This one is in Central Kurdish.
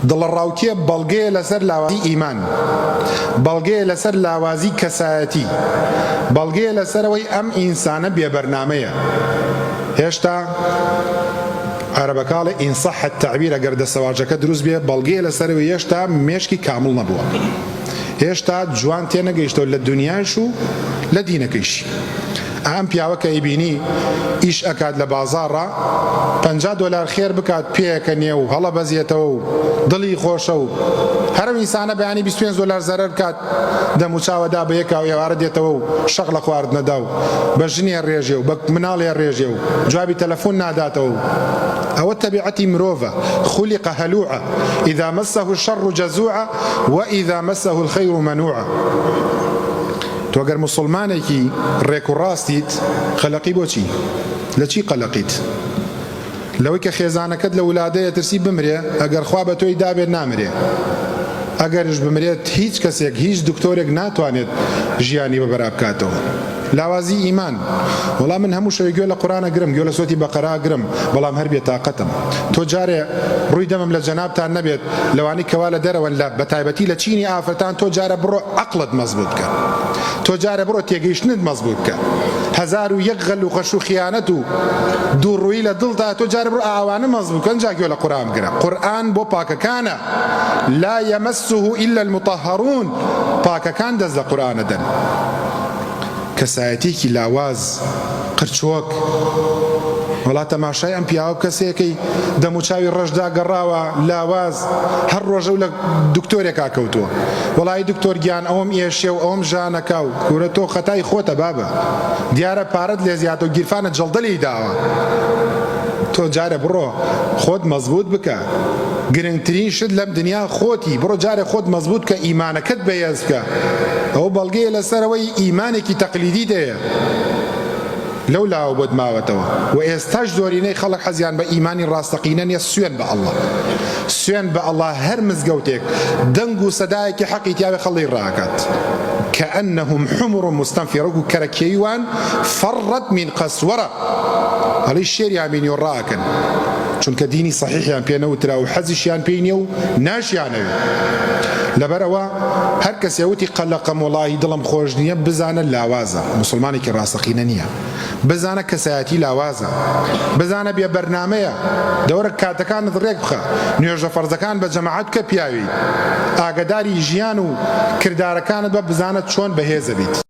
دڵ ڕاوکیە بەڵگەیە لەسەر لاوازی ئیمان، بەڵگەیە لەسەر لاوازی کەسایەتی، بەڵگەیە لەسەرەوەی ئەم ئینسانە بێبەرنامەیە. هێشتا عەرەبەکاڵێ ئین صەحە التەعبیر، ئەگەر دەسەواژەکە دروست بێ، بەڵگەیە لەسەرەوەی هێشتا مێشکی کامڵ نەبووە، هێشتا جوان تێنەگەیشتەوە لە دنیاش و لە دینەکەیشی. ئەم پیاوە کە ئیبینی ئیش ئەکات لە بازاڕە، $50 خێر بکات پێیەکە نێ و هەڵە بەزیێتەوە و دڵی خۆشە و هەرم ئینسانە بەیانی $25 زەرەر بکات دەموچاوەدا بە یەکاو ئێوارە دێتەوە و شەق لە خواردنەدا و بە ژنێ ڕێژێ و بە مناڵێ ڕێژێ و جوابی تەلەفۆن ناداتەوە. ئەوە تەبیعەتی مرۆڤە، خولیقە هەلوعە، ئیذا مەسەه الشەڕ جەزوعە وئیذا مەسەه الخەیر مەنوعە. تۆ ئەگەر موسڵمانێکی ڕێک و ڕاستیت، قەلەقی بۆچی؟ لە چی قەلەقیت؟ لەوەی کە خێزانەکەت لە ولادەیە ترسی بمرێ، ئەگەر خوا بە تۆی دابێت نامرێ، ئەگەرش بمرێت هیچ کەسێک هیچ دکتۆرێک ناتوانێت ژیانی بەبەرا بکاتەوە. لاوازی ئیمان، وەڵام من هەموو شەوی گوێ لە قورئانە گرم، گوێ لە سۆتی بەقەرا گرم، بەڵام هەر بێتاقەتم. تۆ جارێ ڕووی دەمم لە جەنابتان نەبێت لەوانی کەوا لە دەرەوە لە بەتایبەتی لە چینی ئافرەتان، تۆ جارە بڕۆ عەقڵت مەزبوط بکە، تۆ جارە بڕۆ تێگەیشتنت مەزبوط بکە. 1001 غەل و خەش و خیانەت و دووڕووی لە دڵدا، تۆ جارە بڕۆ ئاوانە مەزبوط بکەن، جا گوێ لە قورئان بگرە. قورئان بۆ پاکەکانە، لا یەمەسه ئیلا المطهرون، پاکەکان دەست لە قورئانە دەن. کەسایەتێکی لاواز، قرچۆک، وڵا تەماشای ئەم پیاوە کەسێکی دەموچاوی ڕەشدا گەڕاوە لاواز، هەر ڕۆژە و لە دکتۆرێکا کەوتووە، وڵای دکتۆر گیان ئەوەم ئێشێ و ئەوەم ژانەکە و گورە تۆ خەتای خۆتە بابە، دیارە پارەت لێ زیاتە و گیرفانە جەڵدەلی داوە. تۆ جارە بڕۆ خۆت مەزبوط بکە، گرنگترین شت لەم دنیا خۆتی، بڕۆ جارێ خۆت مەزبوط کە ئیمانەکەت بەهێز بکە. ئەو بەڵگەیە لەسەرەوەی ئیمانێکی تەقلیدی دەیە، لەو لاوە بۆت ماوەتەوە. و ئێستاش زۆرینەی خەڵک حەزیان بە ئیمانی ڕاستەقینە نیە، سوێن بە ئەڵڵا، سوێن بە ئەڵڵا. هەر مزگەوتێک دەنگ و سەدایەکی حەقی تیاوێ خەڵی ڕاکات، كأنهم حمر مستنفرة كركيوان فرت من قسورة. هەڵی شێریان بینی و ڕاکەن، چونکە دینی صحیحیان پێ نەوترا و حەزیشیان پێی نییە و ناشیانەوێ. لەبەرەوە هەر کەسێ وتی قەلەقەم وەڵاهی دڵم خۆش نییە، بزانە لاوازە، موسڵمانێکی ڕاستەقینە نییە، بزانە کەسایەتی لاوازە، بزانە بێ بەرنامەیە، دەورە کاتەکانت ڕێک بخە، نوێژە فەرزەکان بە جەماعەت بکە پیاوی، ئاگاداری ژیان و کردارەکانت بە، بزانە چۆن بەهێزە بیت.